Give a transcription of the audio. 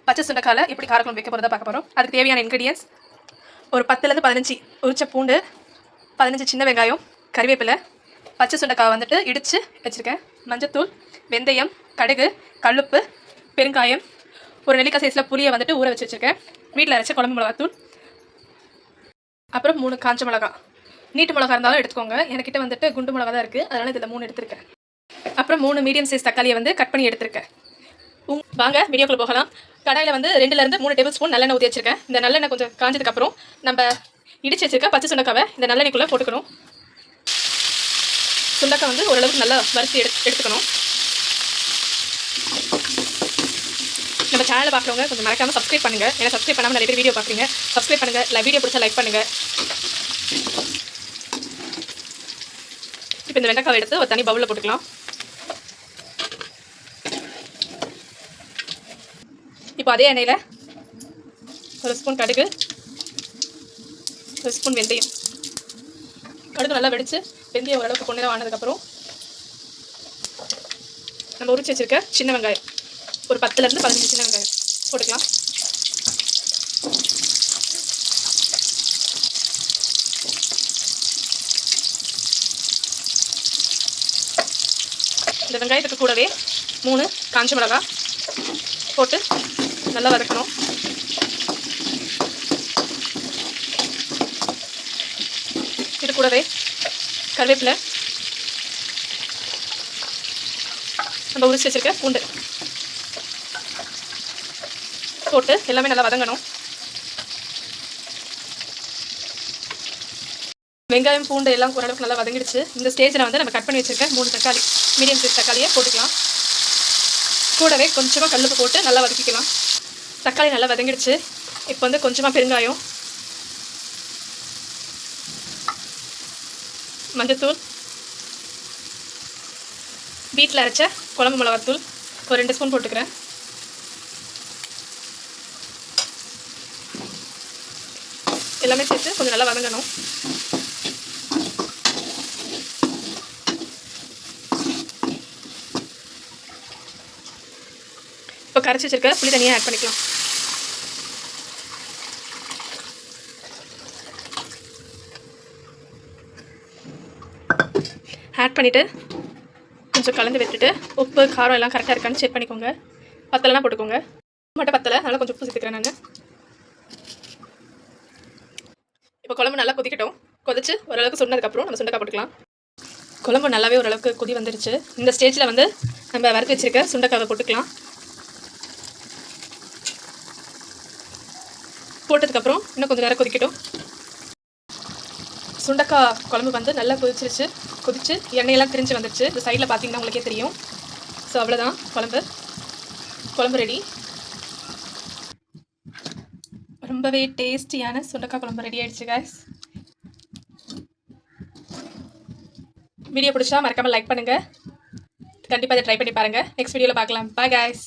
பச்சை சுண்டைக்காயில் எப்படி காரக்குழம்பு வைக்க போகிறதா பார்க்க போகிறோம். அதுக்கு தேவையான இன்க்ரீடியன்ஸ் ஒரு 10லேருந்து 15 உரிச்ச பூண்டு, 15 சின்ன வெங்காயம், கறிவேப்பிலை, பச்சை சுண்டைக்காய் வந்துட்டு இடித்து வச்சுருக்கேன், மஞ்சத்தூள், வெந்தயம், கடுகு, கல்லுப்பு, பெருங்காயம், ஒரு நெல்லிக்காய் சைஸில் புளியை வந்துட்டு ஊற வச்சு வச்சுருக்கேன், வீட்டில் அரைச்ச குழம்பு மிளகாத்தூள், அப்புறம் 3 காஞ்ச மிளகா. நீட்டு மிளகா இருந்தாலும் எடுத்துக்கோங்க, என்கிட்ட வந்துட்டு குண்டு மிளகா தான் இருக்குது, அதனால் இதில் 3 எடுத்துருக்கேன். அப்புறம் 3 மீடியம் சைஸ் தக்காளியை வந்து கட் பண்ணி எடுத்துருக்கேன். வாங்க வீடியோக்குள்ளே போகலாம். கடாயில் வந்து 2லேருந்து 3 டேபிள் ஸ்பூன் நல்லெண்ணெய் ஊற்றி வச்சிருக்கேன். இந்த நல்லெண்ணெய் கொஞ்சம் காஞ்சதுக்கப்புறம் நம்ம இடிச்சு வச்சிருக்க பச்சை சுண்டைக்காவை இந்த நல்லெண்ணெய்க்குள்ளே போட்டுக்கணும். சுண்டைக்காய் வந்து ஓரளவுக்கு நல்லா வறுத்து எடுத்துக்கணும். நம்ம சேனலை பார்க்குறவங்க கொஞ்சம் மறக்காமல் சப்ஸ்கிரைப் பண்ணுங்கள். ஏன்னா சப்ஸ்கிரைப் பண்ணாமல் நிறைய பேர் வீடியோ பார்க்குறீங்க. சப்ஸ்கிரைப் பண்ணுங்கள், வீடியோ பிடிச்சா லைக் பண்ணுங்கள். இப்போ இந்த வெண்டைக்காவை எடுத்து ஒரு தனி பவுலில் போட்டுக்கலாம். இப்போ அதே எண்ணெயில் ஒரு ஸ்பூன் கடுகு, ஒரு ஸ்பூன் வெந்தயம். கடுகு நல்லா வெடித்து வெந்தயம் ஓரளவுக்கு பொன்னிறம் ஆனதுக்கப்புறம் நம்ம உரிச்சு வச்சுருக்க சின்ன வெங்காயம் ஒரு 10லேருந்து 15 சின்ன வெங்காயம் போட்டுக்கலாம். இந்த வெங்காயத்துக்கு கூடவே 3 காஞ்ச மிளகா போட்டு நல்லா வதக்கணும். இது கூடவே கருவேப்பிலை, நம்ம உரிச்சு வச்சிருக்க பூண்டு போட்டு எல்லாமே நல்லா வதங்கணும். வெங்காயம் பூண்டு எல்லாம் ஓரளவுக்கு நல்லா வதங்கிடுச்சு. இந்த ஸ்டேஜில் வந்து நம்ம கட் பண்ணி வச்சிருக்க 3 தக்காளி, மீடியம் சைஸ் தக்காளியை போட்டுக்கலாம். கூடவே கொஞ்சமாக கல்லுப்பு போட்டு நல்லா வதக்கிக்கலாம். தக்காளி நல்லா வதங்கிடுச்சு. இப்போ வந்து கொஞ்சமாக பெருங்காயம், மஞ்சத்தூள், வீட்டில் அரைச்ச குழம்பு மிளகாத்தூள் ஒரு 2 ஸ்பூன் போட்டுக்கிறேன். எல்லாமே சேர்த்து கொஞ்சம் நல்லா வதங்கணும். இப்போ கரைச்சி வச்சிருக்க புளி தனியாக ஆட் பண்ணிக்கலாம். ஆட் பண்ணிவிட்டு கொஞ்சம் கலந்து விட்டுட்டு உப்பு காரம் எல்லாம் கரெக்டாக இருக்கான்னு செக் பண்ணிக்கோங்க. பத்தலைனா போட்டுக்கோங்க. மட்டும் பத்தலை, அதனால் கொஞ்சம் உப்பு சேர்த்துக்கிறேன் நான். இப்போ குழம்பு நல்லா கொதிக்கட்டும். கொதிச்சு ஓரளவுக்கு சொன்னதுக்கப்புறம் நம்ம சுண்டைக்காய் போட்டுக்கலாம். குழம்பு நல்லாவே ஓரளவுக்கு கொதி வந்துருச்சு. இந்த ஸ்டேஜில் வந்து நம்ம வறுத்து வச்சுருக்க சுண்டைக்காவை போட்டுக்கலாம். போட்டதுக்கப்புறம் இன்னும் கொஞ்சம் நேரம் கொதிக்கட்டும். சுண்டைக்காய் குழம்பு வந்து நல்லா கொதிச்சு எண்ணெயெல்லாம் திரிஞ்சு வந்துடுச்சு. இந்த சைடில் பார்த்தீங்கன்னா உங்களுக்கே தெரியும். ஸோ அவ்வளோதான், குழம்பு ரெடி. ரொம்பவே டேஸ்டியான சுண்டைக்காய் குழம்பு ரெடி ஆகிடுச்சு காய்ஸ். வீடியோ பிடிச்சா மறக்காமல் லைக் பண்ணுங்கள். கண்டிப்பாக அதை ட்ரை பண்ணி பாருங்கள். நெக்ஸ்ட் வீடியோவில் பார்க்கலாம். Bye guys.